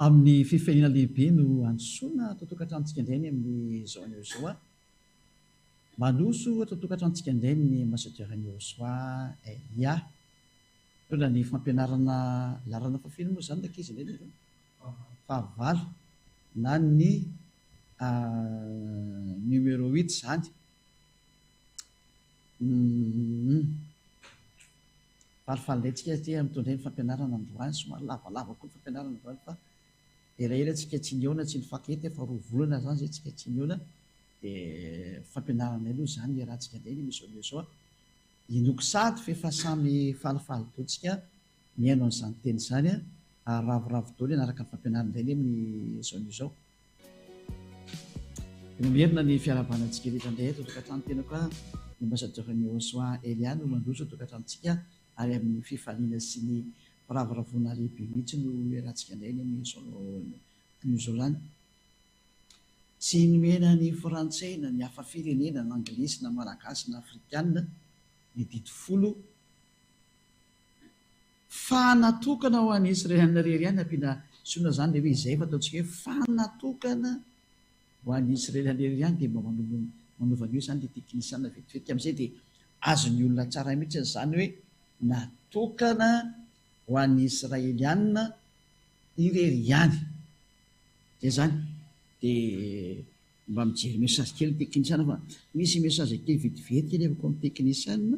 amin'ny fifehina lehibe no ansoina totokatranotsika indray ny amin'ny zao an'io zao a manoso totokatranotsika indray ny ambassadeur-n'i Osoa ia tondra ny fampianarana larana fafiny moa zany ankizy indray ny fahavalo na ny numéro 8 zany falifalintsika ty mitondray ny fampianarana androany somary lavalava koa ny fampianarana androany fa elaela tsika tsy niona tsy ny fakety fa roa volana zany zay tsika tsy niona dia fampianarana aloha zany ny rahantsika indray ny misy zao a inoko sady fefa samy falifaly totsika miaino an'izany teny zany a ravoravo daholo anaraka ny fampianarana indray ny amin'ny zao merina ny fiarabanantsika rehetra indray totokatrano tena koa ny ambassadeur-n'i Osoa Eliane no mandroso totokatranotsika ary amin'ny fifaliana sy ny firavoravoana lehibe mihitsy no rahantsika indray ny amin'ny zao zany tsy nomena ny frantsay na ny hafa firenena na anglisy na malagasy na afrikanina ny didi folo fanatokana ho an'ny israeliana rery ihany ampiana soina zany le hoe izay fa ataontsika hoe fanatokana ho an'ny israeliana rery ihany dia mba manaovan'io zany le teknisiana vetivety amin'izay dia azony olona tsara mihitsy zany hoe natokana ho an'ny israeliana irery ihany zay zany dia mba mijery message kely teknisiana fa misy message kely vetivety kely avako amin'ny teknisiana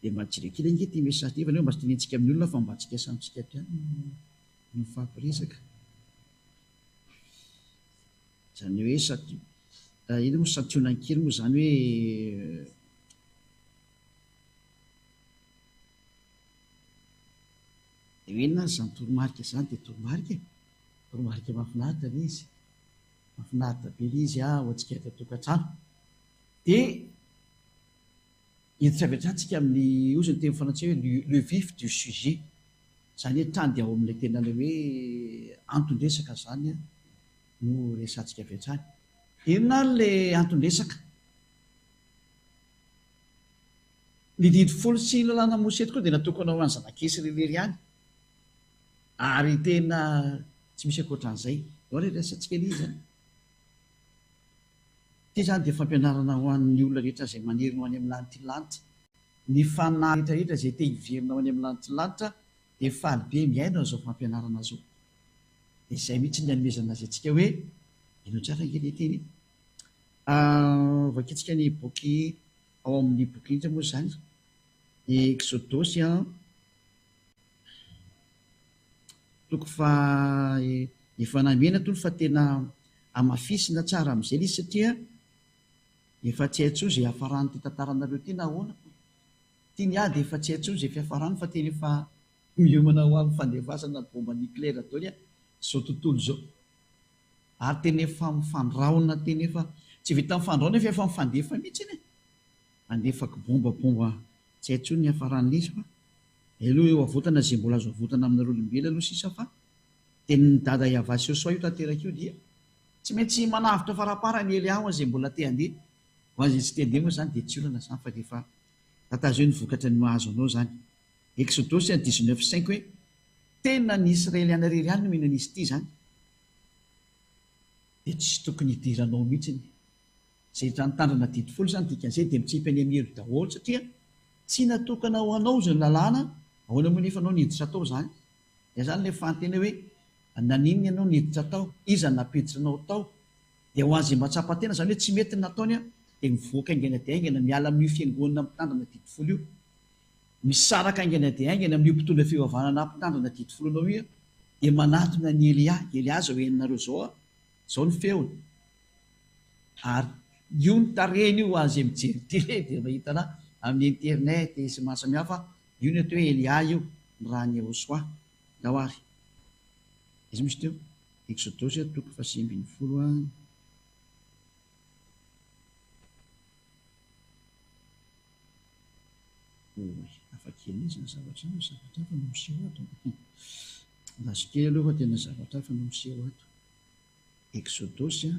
dia mba mijery kely ange ty message ty fa neo mba sy tenentsika amin'ny olona fa mba tsika samitsika ty any no fampiresaka zany hoe ino mo santionankely moa zany hoe hoe na zany toromarika zany dia toromarika mahafinaritra le izy mahafinaritra be le izy ho antsika totokatrano dia hiditra avy hatratsika amin'ny ozy ny teny frantsay hoe le vif du sujet zany hoe trany dia ao amin'ilay tena le hoe antondresaka zany no resantsika avy hatrany inona le antondresaka ny didi folo sy lalàna mosety koa dia natokana ho any zanak'esy rerery ihany ary tena tsy misy akoatran'izay ao re resantsika le izy ty zany dia fampianarana ho an'ny olona rehetra izay manery no any amin'ny lanitry ny fanahy rehetrarehetra izay te hiverina ho any amin'ny lanitry dia faly be miaino an'izao fampianarana zao dia izay mihitsy ny anomezana azy antsika hoe ino tsara ngely teny vaketsika ny boky ao amin'ny boky indra moa zany exodosy toko fa efa namena tony fa tena amafisina tsara amin'izay le izy satria efa tsy haitso zay hafarany ty tantaranareo ty na ahoana ty ny ady efa tsy haitso zay fiafarany fa teny efa miomana ho amin'ny fandevasana bomba nucléaire daoly zao tontolo zao ary tena efa mifandraona teny efa tsy vita mifandraona efa efa mifandefa mihitsy iny andefaka bombabomba tsy haitso ny hafaran'le izy fa aloha eo avotana zay mbola azo avotana aminareo olombelona aloha sisa fa teny ny dada iavasy eo soa io tanteraka io dia tsy maintsy manavitra farapara ny Eliaho zay mbola te handeha ho azy tsy te handeha moa zany dia tsy olana zany fa dia efa tatazo eo ny vokatra ny mahazo anao zany exodosy 19:5 hoe tena ny israeliana rery ihany no mihinana izy ity zany dia tsy tokony hidiranao mihitsy zay tantandrana didi folo zany dikan'izay dia mitsipy any amin'ny hery daholo satria tsy natokana ho anao zany lalàna ahoana moa nefa anao niditra tao zany dia zany le fantena hoe naninny ianao niditra tao iza napiditra anao tao dia ho azy matsapa-tena zany hoe tsy mety nataony dia mivoaka aingana dia aingana miala amin'io fiangonana mpitandrina didi folo io misaraka aingana dia aingana amin'io mpitondra fivavahana mpitandrina didi folo anao io dia manatona ny Elia zao henonareo zao ny feony ary io ny tarehiny io azy mijery ty dia mahitana amin'ny internet sy maro samihafa io ny atao hoe Elia io ny raha ny Osoa dahoary izy misy teo exodosy toko 8:20 afakely izy ny zavatra fa no miseho ato nazokely aloha fa tena zavatra fa no miseho ato exodosy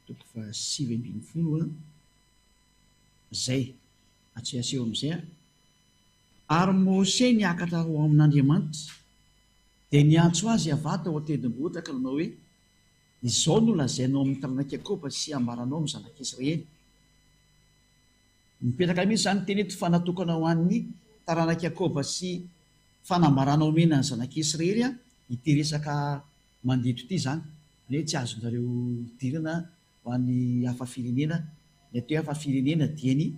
toko 8:20 zay atsy aseho amin'izay ary Mose niakatra ho amin'Andriamanitra dia niantso azy avata ao an-tendrombohitra nanao hoe izao no lazainao amin'ny taranak'i Jakoba sy ambaranao amin'ny zanak'Israely. Mipetraka mihitsy izany teny eto fa natokana ho an'ny taranak'i Jakoba sy fanambarana omena ny zanak'Israely ity resaka mandito ity izany. Hoe tsy azonareo idirana ho an'ny hafa firenena. Ny atao hafa firenena dia ny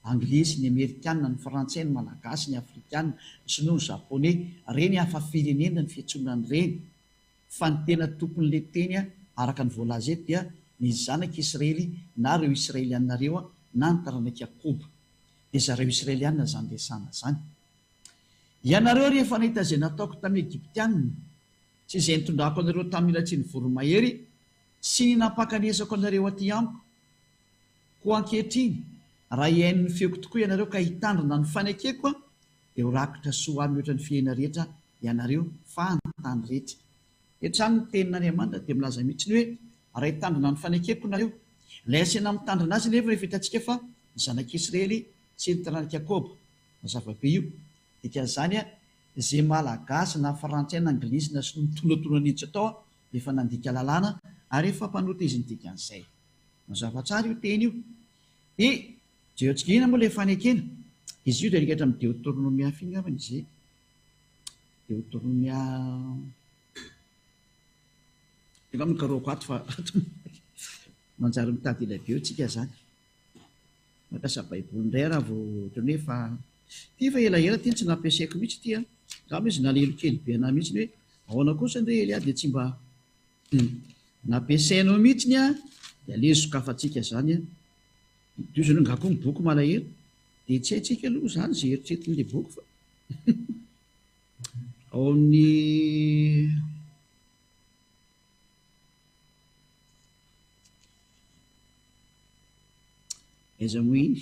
anglisy, ny amerikanina, ny frantsay, ny malagasy, ny afrikanina, ny sinoa, ny japoney. Reny hafa firenena ny fiantsoana reny. Fa ny tena tompon'ilay teny araka ny voalaza eto dia ny zanak'Israely na ireo Israelianareo na ny taranak'i Jakoba. Dia zareo Israeliana zany resana zany. Ianareo rehefa nahita izay nataoko tamin'ny Egyptianina sy izay nitondrako anareo tamin'ny ilatsy ny voromahery sy ny napakanesako anareo aty amiko, koa ankehitriny raha iain'ny feoko tokoa ianareo ka hitandrina ny fanekeko dia ho rakotra soa amin'ny ohatran'ny fiaina rehetra ianareo fa ny tany rehetra. Etrany ny tenin'Andriamanitra dia milaza mihitsy hoe raha hitandrina ny fanekeko nareo, ilay asena mitandrina azy nefa rehefa hitantsika fa ny zanak'Israely sy ny taranak'i Jakoba. Mazava be io. Dikan'izany izay malagasy na frantsay na anglisy na sy mitondratondra nitsy atao rehefa nandika lalàna ary efa mpanota izy ny dikan'izay. Mazava tsara io teny io. Dia jeontsika ina moa ilay fanekena. Izy io dia nikatra amin'ny Deutéronomia fingavana izay. Deutéronomia efa amin'ny karoko ato fa manjary mitady ilay be tsika zany. Mampiasa baiboly indray raha vao ohatrany hoe fa ty fa elaela ty tsy nampiasaiko mihitsy ty za izy nalelo kely be anahy mihitsy hoe ahoana kosa ndre Elia dia tsy mba nampiasainao mihitsy dia alesokafatsika zany diozany ngako ny boky malahelo dia tsy haitsika aloha zany zay eritretin'ilay boky fa ao amin'ny aiza moa iny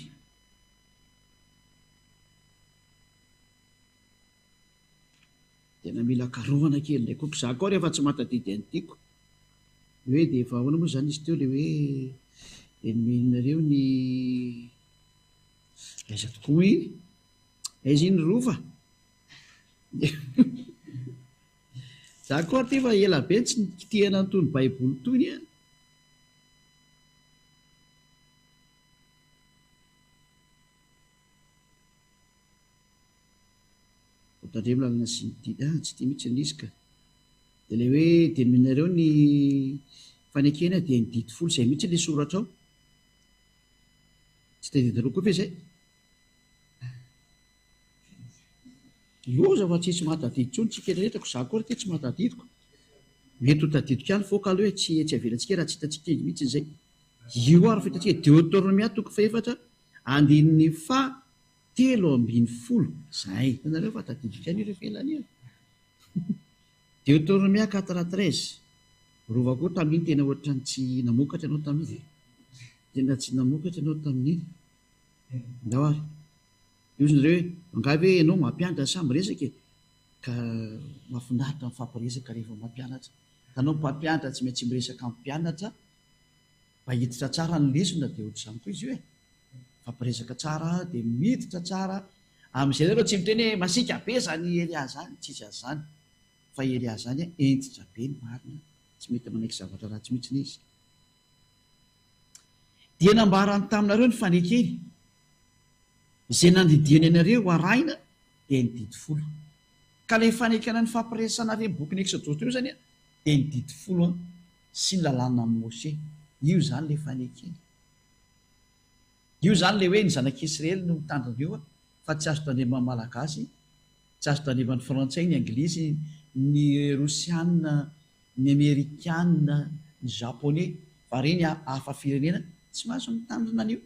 tena mila karohana kely ndraiky koa za koa rehefa tsy matadidy any tiako hoe dia efa ahoana moa zany izy teo le hoe enomeninareo ny aiza tokoa iny aiza iny rova za koa ty fa ela be tsy nikitihana n'itony baiboly tony tandre milalana sy tsy tia mihitsy nisy ka dia le hoe dia enomeninareo ny fanekena dia ny dity folo izay mihitsy ilay soratra ao tsy tadidinareo koa ve zay loza fa tsisy mahatadidy tsony tsika rehetrako za koa ty tsy mahatadidiko mety ho tadidiko ihany foka aloha hoe tsy avelantsika raha tsy hitantsika izy mihitsy izay io ary fa hitantsika Deutéronomia toko faefatra andininy fa 3:10 zay itanareo fa tadidika any rehefa elany io Deutéronomia 4:13 rova koa tamin'iny tena ohatrany tsy namokatra ianao tamin'iny tena tsy namokatra ianao tamin'iny ndao ary io nareo hoe angavy hoe ianao mampianatra samy resaka ka mahafinaritra mifampiresaka rehefa mampianatra tanao mpampianatra tsy maintsy miresaka amin'ny mpianatra mba hiditra tsara ny lesona dia ohatr'izany koa izy io fampiresaka tsara dia miditra tsara amin'izay nareo tsy miteny hoe masika be zany Elia zany tsisy azy zany fa Elia zany entitra be ny marina tsy mety manaiky zavatra ratsy mihitsy izy dia nambarany taminareo ny fanekeny izay nandidiny anareo arahina dia ny dity folo ka ilay fanekana ny fampiresana reny boky ny Exodus io zany dia ny dity folo sy ny lalàna amin'ny Mose io zany ilay fanekeny io zany le hoe ny zanak'Israely no mitandrina io fa tsy azo tandrema malagasy tsy azo tandrema ny frantsay ny anglisy ny rosianina ny amerikanina ny japoney fa reny hafa firenena tsy mahazo mitandrina an'io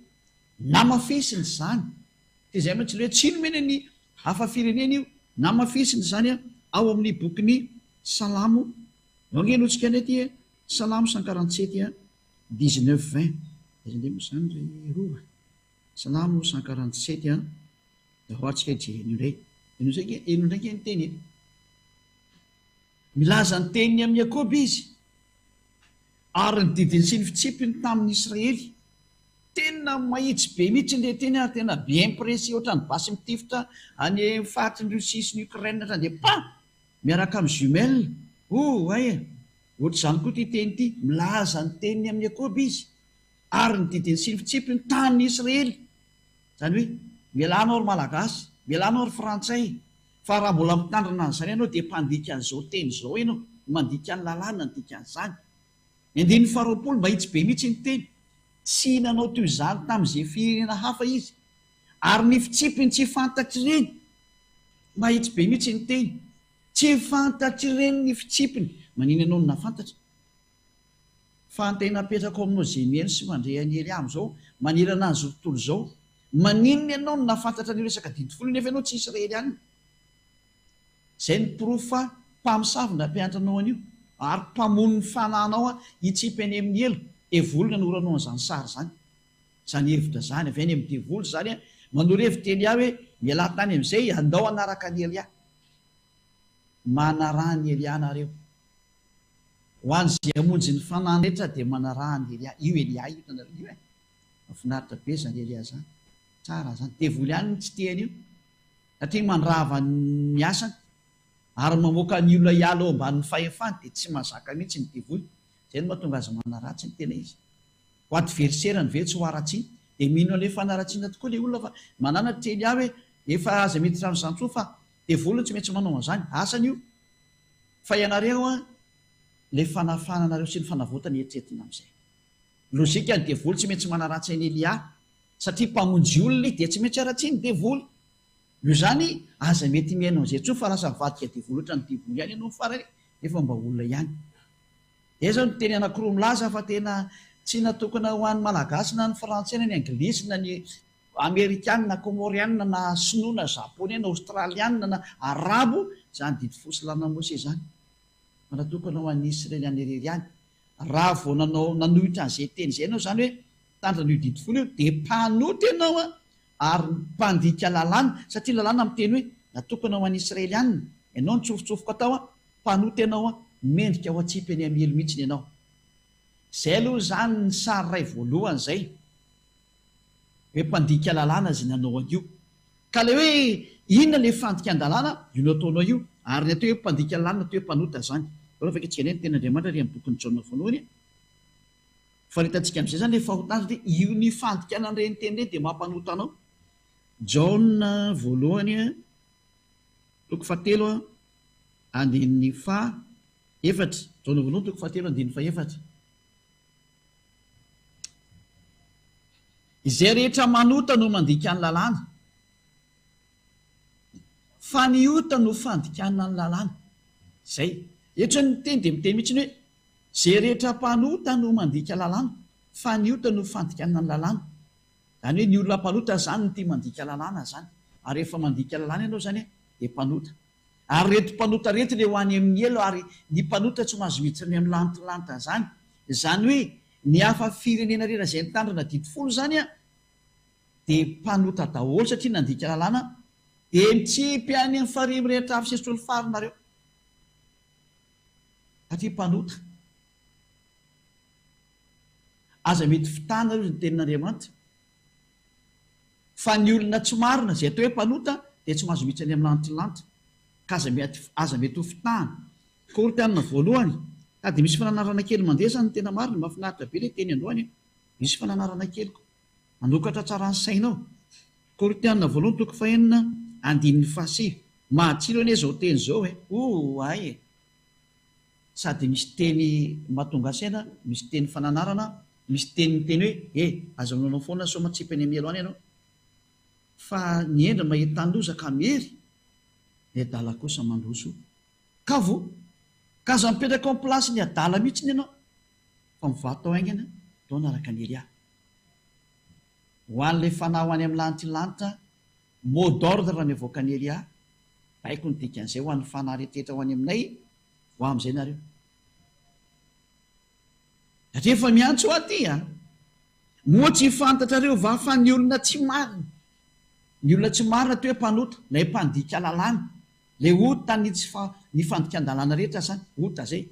namafisiny zany dia izay mantsy le hoe tsy nomena ny hafa firenena io namafisiny zany ao amin'ny bokyny salamo angenotsika any aty salamo 147 19-20 izay moa zany ry rova salamo 147 da hoatsika jereny indray eno ndraiky ny teny milaza ny teniny amin'ny Jakoba izy ary ny didiny sy ny fitsipiny tamin'ny Israely tena mahitsy be mihitsy le teny ary tena be impressé ohatrany basy mitifitra any faritry ny Russie sy ny Ukraine hatrany dia miaraka amin'ny jumelle. Ay ohatr'izany koa ty teny ity, milaza ny teniny amin'ny Jakoba izy ary ny didiny sy ny fitsipy ny tanin'ny Israely. Zany hoe mialanao ry malagasy, mialanao ry frantsay, fa raha mbola mitandrina an'izany ianao dia mpandika an'izao teny izao ianao, mandika ny lalàna ny dika an'izany. Andiny faharoapolo mahitsy be mihitsy ny teny, tsy nanao toy izany tamin'izay firenena hafa izy, ary ny fitsipiny tsy fantatry ireny. Mahitsy be mihitsy ny teny, tsy fantatry ireny ny fitsipiny. Manina ianao no nafantatra fa antena apetraka aminao zemieny sy mandray any Eliam zao manirana azy tontolo izao, maninona ianao no nafantatra ny resaka didifolo nefa ianao tsy Israely ihany. Zay ny pirofo fa mpamosavy nampianatra anao an'io ary mpamono ny fananao hitsipy any amin'ny elo. Devoly nanoranao an'izany sary zany, zany hevitra zany avy any amin'ny devoly zany manorevitra Elia hoe miala tany amin'izay andao anaraka ny Elia. Manarahany Elia nareo, ho an'izay hamonjy ny fanany rehetra dia manarahany Elia. Io Elia io tanareo io mahafinaritra be zany Elia zany, tsara zany. Devoly ihany tsy tehany io satria mandrava ny asany ary mamoaka ny olona hiala ao ambanin'ny fahefany dia tsy mahazaka mihitsy ny devoly. Zay no mahatonga azy manaratsy ny tena izy. Ho adverserany ve tsy ho aratsiny dia mino an'ilay fanaratsiana tokoa ilay olona fa mananatra Elia hoe efa aza mety amin'izany tsoa fa devoly tsy maintsy manao an'izany, asany io. Fa ianareo ilay fanafananareo sy ny fanavotany eritreretina amin'izay. Lozika ny devoly tsy maintsy manaratsy ny Elia satria mpamonjy olona dia tsy maintsy aratsy ny devoly. Io zany aza mety miainao izay tsoa fa lasa mivadika devoly ohatra ny devoly ihany ianao farany nefa mba olona ihany. Dia zao ny teny anankiroa milaza fa tena tsy natokana ho an'ny malagasy na ny frantsay na ny anglisy na ny amerikana na komoriana na sinoa na japonais na australiana na arabo, zany didy fosy lana Mose zany fa natokana ho an'ny israeliana irery ihany. Raha vao nanohitra an'izay teny izay ianao zany hoe tandrana io didy folo io dia mpanoty ianao ary mpandika lalàna, satria lalàna amin'ny teny hoe natokana ho an'ny israeliana. Ianao ny tsofotsofoka atao mpanoty ianao mendrika ho atsipy any amin'ny elo mihitsy ianao. Zay aloha zany ny sary ray voalohany zay hoe mpandika lalàna zay nanao an'io. Ka le hoe inona le fandika an-dalàna io nataonao io, ary ny atao hoe mpandika lalàna atao hoe mpanota zany. Ora fa antsika ny ten'Andriamanitra ry amin'ny bokin'ny Jaona voalohany fa hitantsika amin'izay zany le fahotana dia io ny fandikana an'ireny teny ireny dia mampanota anao. Jaona voalohany toko fahatelo andininy fahaefatra. Jaona voalohany toko fahatelo andininy fahaefatra. Izay rehetra manota no mandika ny lalàna, fa ny ota no fandikana ny lalàna. Zay etra ny teny dia miteny mihitsy hoe zay rehetra mpanota no mandika lalàna, fa ny ota no fandikana ny lalàna. Zany hoe ny olona mpanota zany no tia mandika lalàna zany, ary rehefa mandika lalàna ianao zany dia mpanota. Ary reto mpanota reto ilay ho any amin'ny elo, ary ny mpanota tsy mahazo miditra ny amin'ny lantilanta zany. Zany hoe ny hafa firenena rera izay nitandrina didy folo zany dia mpanota daholo satria nandika lalàna dia mitsipy any amin'ny farimy rehetra avy sesotrony farinareo satria mpanota. Aza mety fitana io ny tenin'Andriamanitra fa ny olona tsy marina zay atao hoe mpanota dia tsy mahazo miditra any amin'ny lantilanta ka aza mety ho fitahana. Korintana voalohany dia misy fananarana kely mandeha zany tena marina, mahafinaritra be ilay teny androany. Misy fananarana kely manokatra tsara ny sainao. Korintana voalohany toko fahenina andininy fahasivy. Mahatsiro anie izao teny izao ay sady misy teny mahatonga saina, misy teny fananarana, misy teny hoe aza manao foana somatsipy any amin'ny elo any ianao, fa ny endra mahita tandroza ka mery ny adala kosa mandroso ka vo ka aza mipetraka ao amin'ny plasy ny adala mihitsy ny ianao fa mivato aingana tao naraka ny Elia. Ho an'ilay fanahy ho any amin'ny lantilanitra mot d'ordre raha miavoaka ny Elia, haiko ny dikan'izay ho an'ny fanahy rehetrarehetra ho any aminay ho amin'izay nareo. Satria efa miantso aty moa tsy fantatrareo va fa ny olona tsy marina, ny olona tsy marina toa hoe mpanota, ilay mpandika lalàna, ilay ota ny fandikan-dalàna rehetra zany, ota zay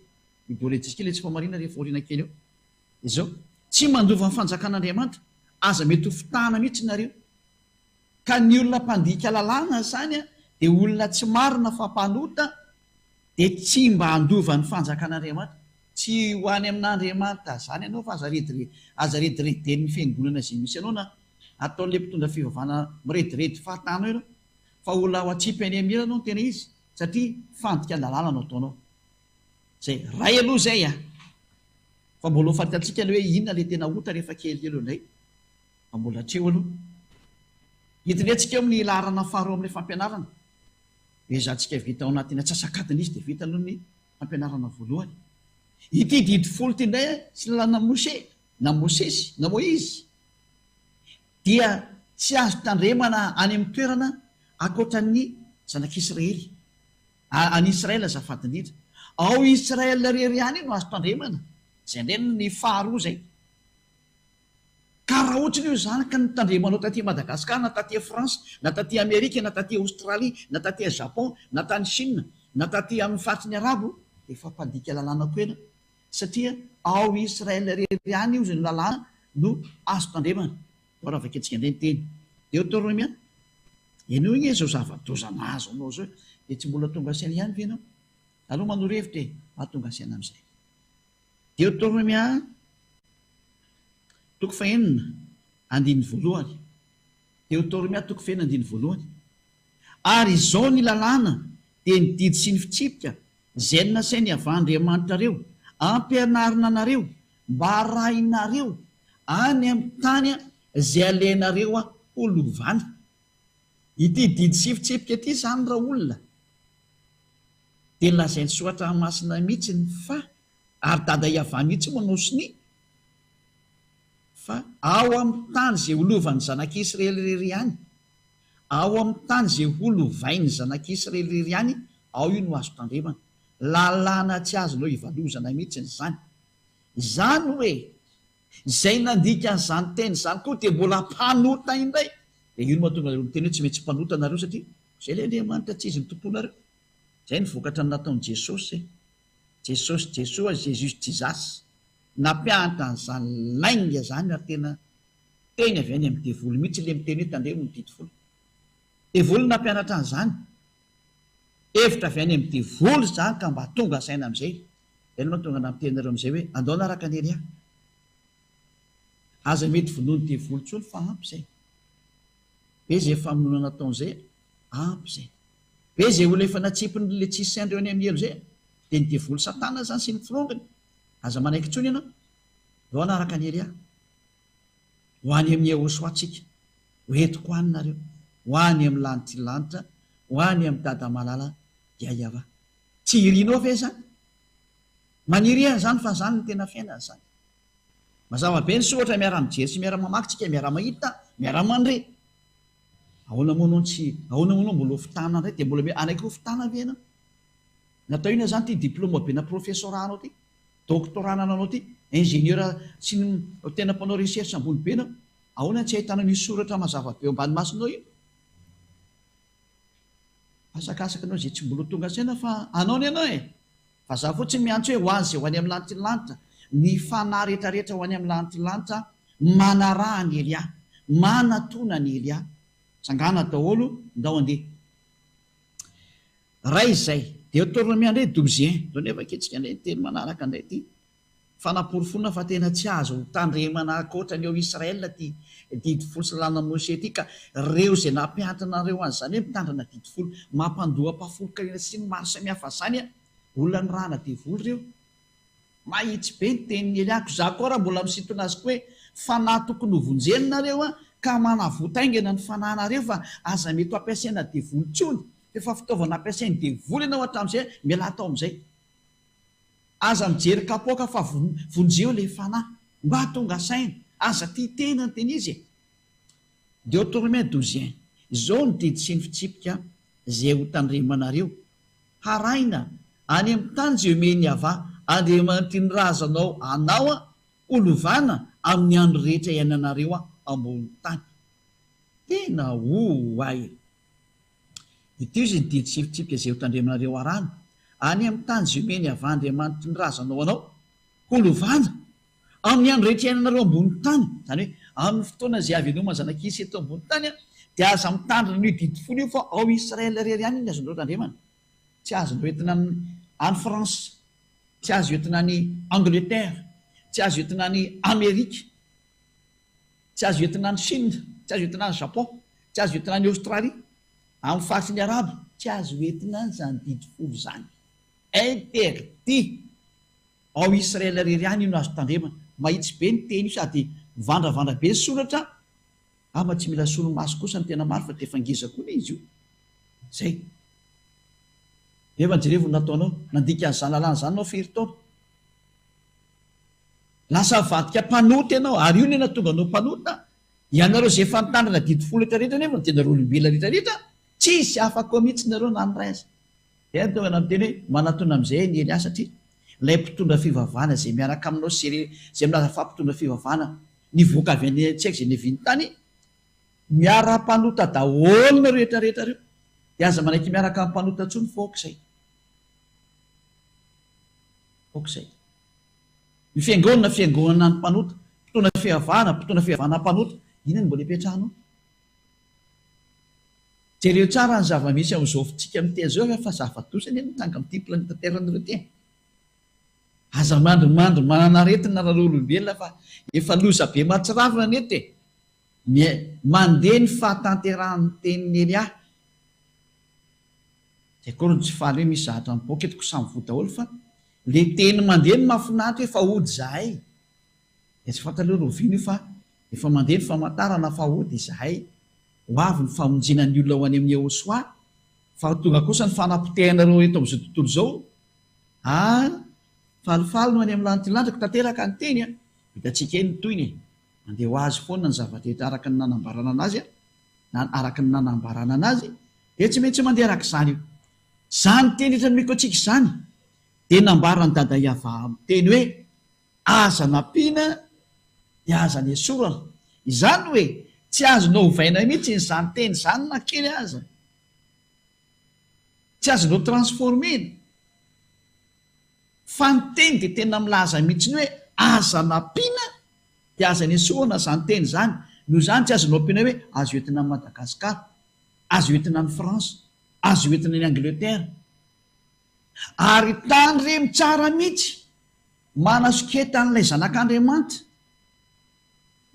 idoletsika ilay tsy famarina rehefa oriana kely eo. Izao tsy mandova ny fanjakan'Andriamanitra, aza mety ho fitahana mihitsy nareo. Ka ny olona mpandika lalàna zany dia olona tsy marina fa mpanota dia tsy mba handova ny fanjakan'Andriamanitra, tsy ho any amin'Andriamanitra zany ianao fa aza rediredeny ny fiangonana izay misy ianao na ataon'ilay mpitondra fivavahana mirediredy fahatanao ianao, fa olona ao atsipy any amira anao no tena izy, satria fandika an-dalàna no ataonao. Zay ray aloha zay fa mbola ho fantatsika ilay hoe inona ilay tena ota rehefa kely elo indray, fa mbola hatreo aloha. Hidiny antsika amin'ny laharana faharoa amin'ilay fampianarana, ezantsika vita ao anatin'ny atsasakadiny izy dia vita aloha ny fampianarana voalohany. Ity didy folo ty indray sy lalàna na Mosesy na Moizy dia tsy azo tandremana any amin'ny toerana akoatran'ny zanak'Israely, any Israela azafady indrindra. Ao Israela rery ihany no azo tandremana, zay indray ny faharoa zay. Ka raha ohatra io zany ka ny tandremanao taty Madagasikara na taty Fransa na taty Amerika na taty Aostralia na taty Japon na tany Chine na taty amin'ny faritry ny Arabo, dia efa mpadika lalàna koena, satria ao Israela rery ihany io zay ny lalàna no azo tandremana. Raha vaketsika indray ny teny Deutéronomia, ianao igny zao zava-dozana azo anao zao dia tsy mbola tonga saina ihany ve ianao? Aloha manoro-hevitra tonga saina amin'izay. Deutéronomia toko fahenina andiny voalohany, Deutéronomia toko fahenina andiny voalohany. Ary izao ny lalàna dia ny didy sy ny fitsipika izay nasainy avy Andriamanitrareo ampianarina anareo mba arahinareo any amin'ny tany izay alehnareo holovany. Ity didy sy fitsipika ity zany raha olona dia lazainy soatra masina mihitsy ny fa ary dada iavà mihitsy manao siny fa ao amin'ny tany izay holovan'ny zanak'Israely rery ihany, ao amin'ny tany izay holovainy zanak'Israely rery ihany, ao io no azo tandremana. Lalàna tsy azonao ivalozana mihitsy zany. Zany hoe izay nandika an'izany teny zany koa dia mbola mpanota indray, dia io no mahatonga ny teny hoe tsy maintsy mpanota nareo satria zay ilay Andriamanitra tsy izy ny tomponareo. Zay ny vokatra ny nataon'i Jesosy, Jésus Jesus nampianatra an'izany lainga zany ary teny avy any amin'ny devoly mihitsy ilay miteny hoe tandremo ny didy folo. Devoly nampianatra an'izany, hevitra avy any amin'ny devoly zany ka mba tonga saina amin'izay. Zay no mahatonga namitenareo amin'izay hoe andao anaraka ny Elia. Aza mety vonoa ny devoly tsony fa ampy zay. Be zay famonona nataon'izay, ampy zay. Be zay olona efa natsipiny le tsisy saindreo any amin'ny elo zay, dia ny devoly Satana zany sy ny firongany. Aza manaiky tsony ianao, andao anaraka ny Elia. Ho any amin'ny Ahosoatsika, hoentiko any nareo, ho any amin'ny lanitra lanitra, ho any amin'ny dada malala dia iava. Tsy irinao ve zany? Maniry zany fa zany ny tena fiainana zany. Mazava be ny sohatra miara-mijery sy miara-mamaky, miara-mahita, miara-mandre. Ahoana moa anao mbola ho fitana indray dia mbola anaiky ho fitana ve ianao? Natao ina zany ty diplôma be na professoranao ty, doctorananao ty, ingénieur sy ny tena mpanao recherche ambony be nao. Ahoana tsy ahitana ny soratra mazava be ambany masonao io? Asakasaka anao zay tsy mbola tonga saina fa anao ny ianao fa za fotsiny miantso hoe ho azy zay ho any amin'ny lanitra lanitra, ny fanahy rehetrarehetra ho any amin'ny lanitra lanitra manaraha ny Elia, manatona ny Elia. Sangana daholo ndao andeha. Ray izay Deutéronomia indray 12 zao nefa ketsika indray teny manaraka indray ty fanaporofona fa tena tsy azo tandremana akoatrany ao Israela ty didy folo sy lalàna Mose ty ka reo zay nampianatra anareo an'izany hoe mitandrina didy folo mampandoam-pahafolokana sy ny maro samihafa zany olona ny rahana devoly reo. Mahitsy be ny teniny Eliako. Za koa raha mbola misintona azy koa hoe fanahy tokony ho vonjenonareo ka manavotaingana ny fanahinareo fa aza mety ho ampiasaina devoly tsony, efa fitaovana ampiasainy devoly ianao hatramin'izay miala atao amin'izay. Aza mijery kapoaka fa vonjeo ilay fanahy mba tonga saina, aza tia tena ny teny izy. Deutéronomia 12 izao ny didy sy ny fitsipika izay ho tandremanareo. Haraina any amin'ny tany izay omeny avà Andriamanitra ny razanao anao holovana amin'ny andro rehetra iainanareo ambony tany. Tena ay. Ity izy ny didy sy fitsipika izay ho tandremanareo arahana any amin'ny tany izay omeny avà Andriamanitra ny razanao anao holovana amin'ny andro rehetra iainanareo ambony tany. Zany hoe amin'ny fotoana izay avy ianao zanak'Isy eto ambony tany dia aza mitandrina io didy folo io fa ao Israela rery ihany iny azonareo tandremana. Tsy azonareo entina any France, tsy azo entina any Angleterre, tsy azo entina any Amerika, tsy azo entina any Chine, tsy azo entina any Japon, tsy azo entina any Australie, amin'ny faritry ny arabo tsy azo entina any zany didy folo zany. Interdit ao Israela rery any io no azo tandremana. Mahitsy be ny teny io sady mivandravandra be ny soratra. Ama tsy mila solomaso kosa ny tena maro fa te fangeza koa izy io. Zay. Efa jerevony nataonao, nandika ny zahalalana zany anao firy taona. Lasa vadika mpanota ianao, ary io nena tonga anao mpanota. Ianareo zay efa nitandrina didy folo rehetrarehetra nefa ny tenareo olombelona rehetrarehetra, tsisy afaka mihitsy nareo na ny raiza. Dia tonga na miteny hoe manatona amin'izay ny Elias satria ilay mpitondra fivavahana zay miaraka aminao zay milaza fa mpitondra fivavahana nivoaka avy any tsy haiko zay neviny tany, miara-panota daholo rehetra rehetra reo. Dia aza manaiky miaraka amin'ny mpanota ntsony fa aok'izay. Aok'izay. Ny fiangonana fiangonana ny mpanota, mpitondra fivavahana mpanota, ina ny mbola ipetrahanao. Jereo tsara ny zava-misy amin'izao fitsika miteny zao fa zava-tosany mitanga amin'ity planeta Terre an'ireo teny. Aza mandrimandry manana aretina raha olombelona fa efa loza be mahatsiravina ny eto e. Mandeha ny fahatanterahany tenin'ny Elia. Zay koa no tsy faly hoe misy zahatra ny boky etiko samy vo daholo fa le teny mandeha ny mahafinahitra hoe fa ody zahay. Dia tsy fantaleo roviana io fa efa mandeha ny famantarana fa ody izahay. Ho avy ny famonjena ny olona ho any amin'ny Yehosoa, fa tonga kosa ny fanapotehana eto amin'izao tontolo izao. Falifaly no any amin'ny lantilandraka tanteraka ny teny a. Hitantsika eny ny toyny mandeha ho azy foana ny zava-drehetra araka ny nanambarana anazy araka ny nanambarana anazy, dia tsy maintsy mandeha araka izany io. Zany teny etra ny miko antsika izany dia nambarany dada Iava amin'ny teny hoe aza nampiana dia aza ny esorana. Izany hoe tsy azonao ovaina mihitsy nyzany teny zany na kely aza, tsy azonao transformena. Fa ny teny dia tena milaza mihitsy ny hoe aza nampiana dia aza ny esorana zany teny zany. Noho izany tsy azonao ampiana hoe azo entina ny Madagasikara, azo entina ny France, azo entina ny Angleterre. Ary tany remy tsara mihitsy manasoketa n'ilay zanak'Andriamanitra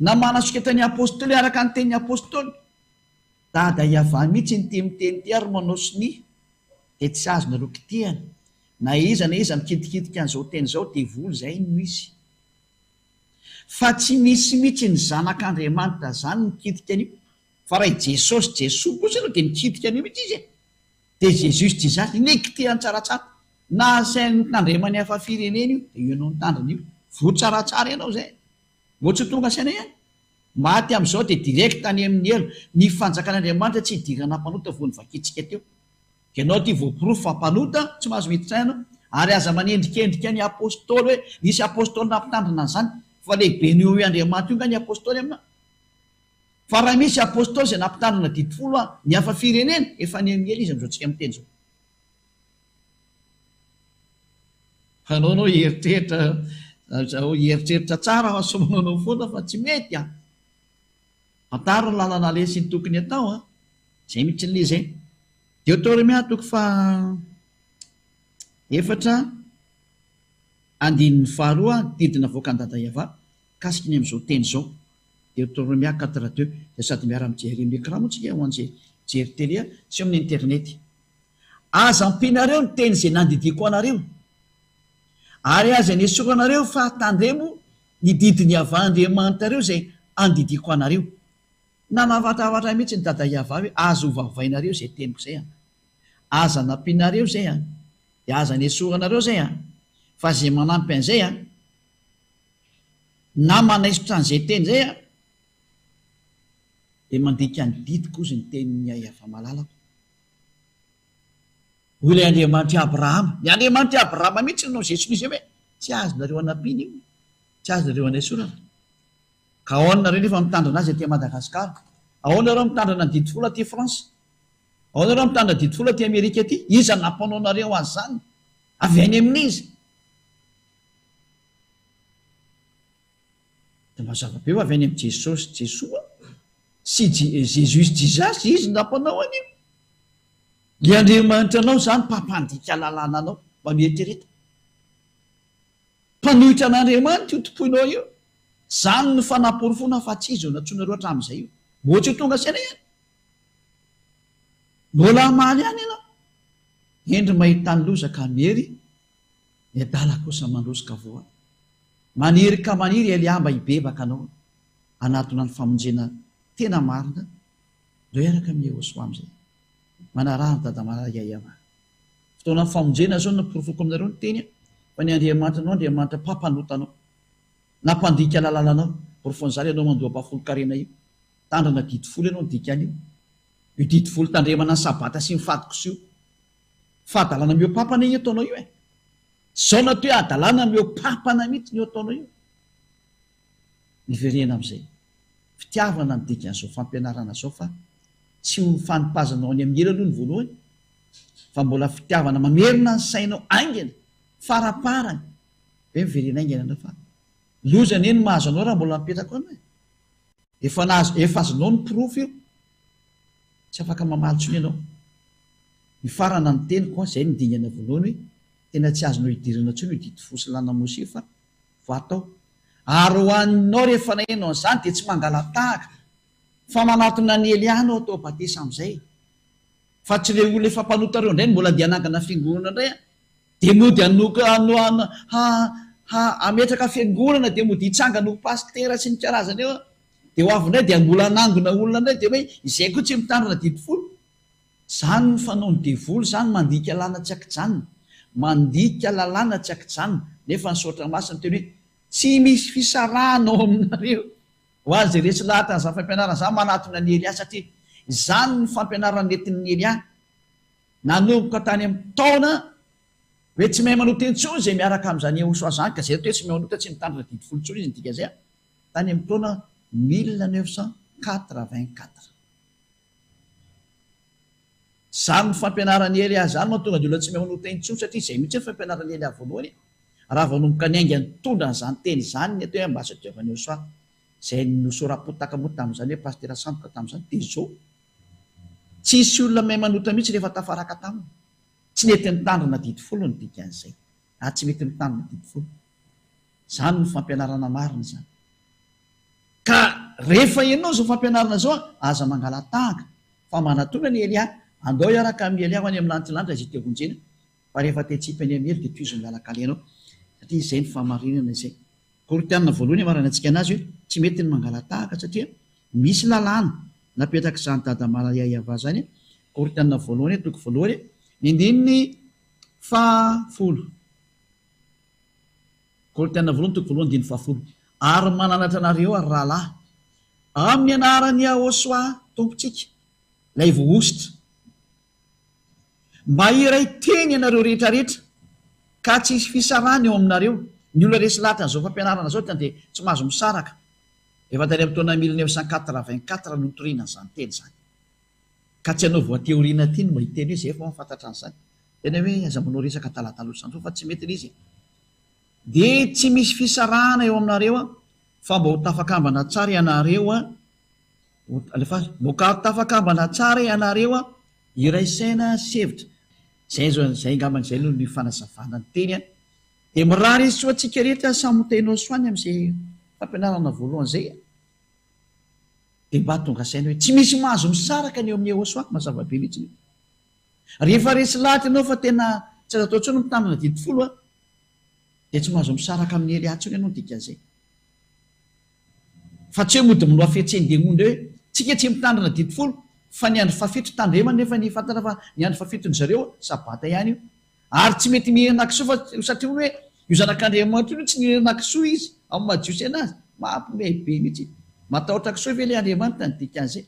na manasoketa ny apôstôly araka ny tenin'ny apôstôly. Dada Iava mihitsy ny ty miteny ty ary manao siny dia tsy azonareo kitihana. Na iza mikitikitika an'izao teny izao dia voly zay no izy. Fa tsy misy mihitsy ny zanak'Andriamanitra zany nikitika an'io. Fa raha i Jesosy Jesoa kosa aloha dia nikitika an'io mihitsy izy. Dia Jésus Jizasy nikitihany tsaratsara. Na sainy nitandremany hafa firenena io dia io ianao nitandrina io. Vo tsaratsara ianao zay. Mo tsy tonga saina ihany. Maty amin'izao dia direct any amin'ny elo. Ny fanjakan'Andriamanitra tsy hidirana mpanota vo nivakitsika teo. Ianao ty voapirofo fa mpanota tsy mahazo mitrahana, ary aza manendrikendrika ny apôstôly hoe nisy apôstôly nampitandrina an'izany, fa lehibe ny eo Andriamanitra io nga ny apôstôly amina. Fa raha misy apôstôly izay nampitandrina didy folo ny hafa firenena, efa ny amin'ny elo izy amin'izao tsika miteny zao. Anao hieritreritra tsara fa somanao foana fa tsy mety a. Fataro ny lalana lesy ny tokony atao a. Zay mihitsy le zay. Deutéronomie toko fa 4:2 didina voaka ny dada Iava kasika ny amin'izao teny zao. Deutéronomie 4:2 dia sady miara mijery amin'ny écran motsika ho an'izay jery télé sy amin'ny internet. Aza ampinareo ny teny izay nandidiko anareo, ary aza ny esoranareo fa tandremo ny didiny avahan'Andriamanitrareo izay andidiko anareo. Nanavatravatra mihitsy ny dada Iava hoe azo hovavainareo zay teniko zay aza nampinareo zay dia aza ny esoranareo zay fa zay manampy an'izay na manaisotra an'izay teny zay dia mandika ny didiko izy ny tenin'ny Iava malalako. Hoy ilay Andriamanitra Abrahama, ny Andriamanitra Abrahama mihitsy no zay tsy hoe tsy azonareo anampina io, tsy azonareo anaisorana. Ka ahoana nareo nefa mitandrina azy aty Madagasikara, ahoana nareo mitandrina ny didy folo aty France, ahoana nareo mitandrina didy folo aty Amerika aty, iza nampanao nareo azy zany, avy any amin'izy. Dia mazava be avy any amin'ny Jesosy Jesoa sy Jésus Jizasy izy nampanao an'io. Ny Andriamanitra anao zany mpampandika lalàna anao. mamietrereta mpanohitra an'Andriamanitra io tompoinao io, zany no fanaporofona fa tsy izy natsonareo hatramin'izay io, ohatsy ho tonga saina ihany mbola maly ihany ianao endry mahita ny lozaka mery ny adala kosa mandrosika voa maniry ka maniry eliamba hibebaka anao anatona ny famonjena tena marina reo iaraka mihoso am'izay manarahany dadamarayayama fotoana ny famonjena zao naporofoko aminareo ny teny fa ny Andriamanitra anao, Andriamanitra mpampanota anao nampandika lalànanao porofon'zany ianao mandoam-pafolo karena io tandrana didifolo ianao nydikany io didifolo tandremana ny sabata sy mifatokos io fahadalàna meo pampana io ataonao io zao nato hoe adalàna meo pampana mihitsy io ataonao io niverena am'izay fitiavana ny dikan'izao fampianarana zao fa tsy ho fanipazanao any amin'ny ela aloha ny voalohany fa mbola fitiavana mamerina ny sainao aingana faraparany hoe miverena aingana anao fa lozany eny mahazo anao raha mbola mipetraka anao efa azonao ny porofo io tsy afaka mamaly tsony ianao ny farana ny teny koa zay nydingana voalohany hoe tena tsy azonao hidirana tsony didi fosilana mosio fa voatao ary ho aninao rehefa nahenao an'izany dia tsy mangalatahaka fa manatona ny Eliana atao batesa am'izay fa tsy le olo efa mpanotareo indray mbola dia anangana fiangonana indray dia mody ametraka fiangonana dia mody hitsanga no pastera sy ny karazana eo dia ho avy indray dia mbola anangona olona indray dia hoe izay koa tsy mitandrina didifolo zany ny fanao ny devoly zany mandika lalàna tsy akijanona mandika lalàna tsy akijanona nefa ny saotra masina teny hoe tsy misy fisarahana ao aminareo ho azy resy lahatra n'izany fampianarana zany manatona ny Elia satria zany ny fampianarana nentin'ny Elia nanomboka tany amin'ny taona hoe tsy mahay manota intsony zay miaraka amin'izany Yehosoa zany ka zay hoe tsy mahay manota tsy mitandrina didifolo intsony izy nydika zay tany amin'ny taona 1984 zany ny fampianarany Elia zany mahatonga de olona tsy mahay manota intsony satria zay mihitsy ny fampianarany Elia voalohany raha vanomboka ny aingany tondra n'izany teny zany ny atao hoe ambasa diovany Yehosoa zay nosorapotaka moa tamin'izany hoe pastera samboka tamin'izany dia zao tsy isy olona mahay manota mihitsy rehefa tafaraka taminy tsy mety mitandrina didifolo ny dikan'izay tsy mety mitandrina didifolo zany ny fampianarana marina zany ka rehefa ianao zao fampianarana zao aza mangalatahaka fa manatona ny Elia andao iaraka amin'ny Elia ho any amin'ny lantilanitra izy tevonjena fa rehefa tetsipany amin'ny ely dia toy izy mialaka alenao satria izay ny fahamarinana izay Korintana voalohany marana antsika anazy hoe tsy mety ny mangalatahaka satria misy lalàna napetraka izany dada malayayava zany Korintana voalohany toko voalohany ny andininy fahafolo Korintana voalohany toko voalohany andininy fahafolo ary mananatra anareo ary rahalahy amin'ny anaran'ny Yehosoa tompontsika ilay voositra mba iray teny ianareo rehetrarehetra ka tsy isy fisarany eo aminareo ny olona resy lahatra n'izao fampianarana zao tany dia tsy mahazo misaraka efa tany amin'ny taona 1984 notoriana n'izany teny zany ka tsy hanao voateoriana ty no mahiteny hoe zay efa mafantatra an'izany tena hoe aza manao resaka talatalosan'izao fa tsy mety izy dia tsy misy fisarahana eo aminareo fa mba ho tafakambana tsara ianareo alefa mboka tafakambana tsara ianareo iray saina sevitra zay ngamban'izay no ny fanazavana ny teny dia mirary izy soa antsika rehetra samy mitainao soany amin'izay fampianarana voalohany zay dia mba tonga saina hoe tsy misy mahazo misaraka ny eo amin'ny Yehosoa mazavabe mihitsy rehefa resy lahatra ianao fa tena tsy azo atao ntsony mitandrina didifolo dia tsy mahazo misaraka amin'ny Elia ntsony ianao dikan'izay fa tsy hoe mody mino afetseny dia mondy hoe tsika tsy mitandrina didifolo fa ny andro fafito tandremana nefa ny fantatra fa ny andro fafitony zareo sabata ihany io ary tsy mety mihenan-kisoa fa satria hoe io zanak'Andriamanitra io tsy nihenan-kisoa izy amin'ny majiosy anazy mampimehy be mihitsy matahotra kisoa ve le Andriamanitra ny dikan'izay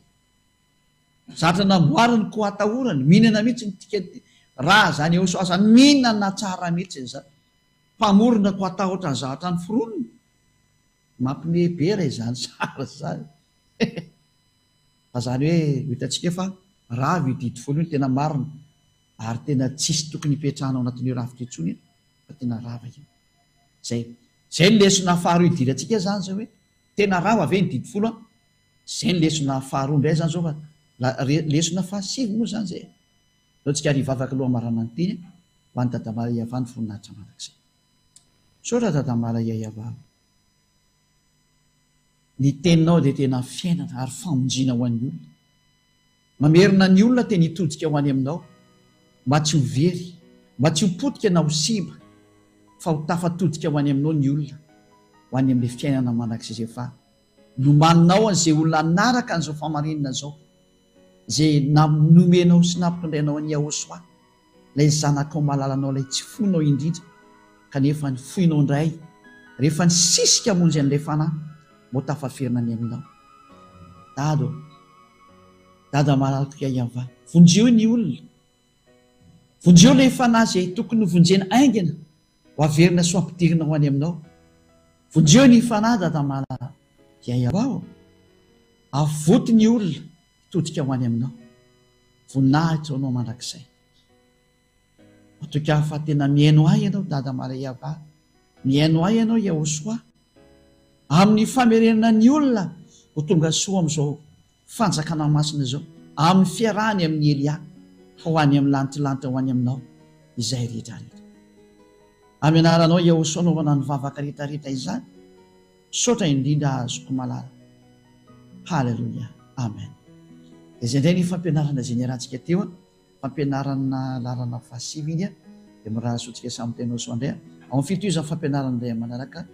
zatra namboariny ko atahorany mihinana mihitsy nytika raha zany Yehosoa zany mihinana tsara mihitsy zany mpamorona ko atahotra ny zavatra ny foronony mampimehy be raha izany sara zany fa zany hoe hitantsika fa raha avy didifolo io tena marina ary tena tsisy tokony hipetrahana ao anatin'io rafitra intsony fa tena rava io zay ny lesona faharoa idirantsika zany zao hoe tena rava ave ny didifolo zay ny lesona faharoa indray zany zao fa lesona fahasivy moa zany zay zao tsika rivavaka aloha marana ny teny ho an'ny Dada Maria va ny voninahitra mandrakizay. Saotra Dada Maria Iavao, ny teninao dia tena fiainana ary famonjina ho an'ny olona. Mamerina ny olona tena hitodika ho any aminao, mba tsy ho very, mba tsy ho potika na ho simba, fa ho tafatodika ho any aminao ny olona, ho any amin'ilay fiainana mandrakizay izay fa nomaninao an'izay olona naraka an'izao famarinana izao, izay nomenao sy nampitondrainao any Ahosoa, ilay zanakao malalanao ilay tsy fonao indrindra, kanefa ny foinao indray rehefa ny sisika monjy an'ilay fanahy mo tafaferina ny aminao. Dado, Dada malalaka Iavao, vonjeo ny olona, vonjeo ilay fanahy izay tokony vonjena aingana ho averina sy ampidirina ho any aminao. Vonjeo ny fanahy Dada malalaka Iavao, avoty ny olona hitodika ho any aminao. Voninahitra anao mandrakizay. Matoka fa tena mihaino ahy ianao Dada Maria Iavao, mihaino ahy ianao Ahosoa, amin'ny famerenana ny olona ho tonga soa amin'izao fanjakana masina izao, amin'ny fiarahany amin'ny Elia, ho any amin'ny lantilanitra ho any aminao izay rehetrarehetra. Amin'ny anaranao Ahosoa anaovana ny vavaka rehetrarehetra izany, saotra indrindra azoko malala. Halleluja, amen. Izay indray ny fampianarana izay niarantsika teo, fampianarana lalana fahasivy iny, dia mirahasotsika samy tenao soa indray. Ao amin'ny fitohizan'ny fampianarana indray manaraka,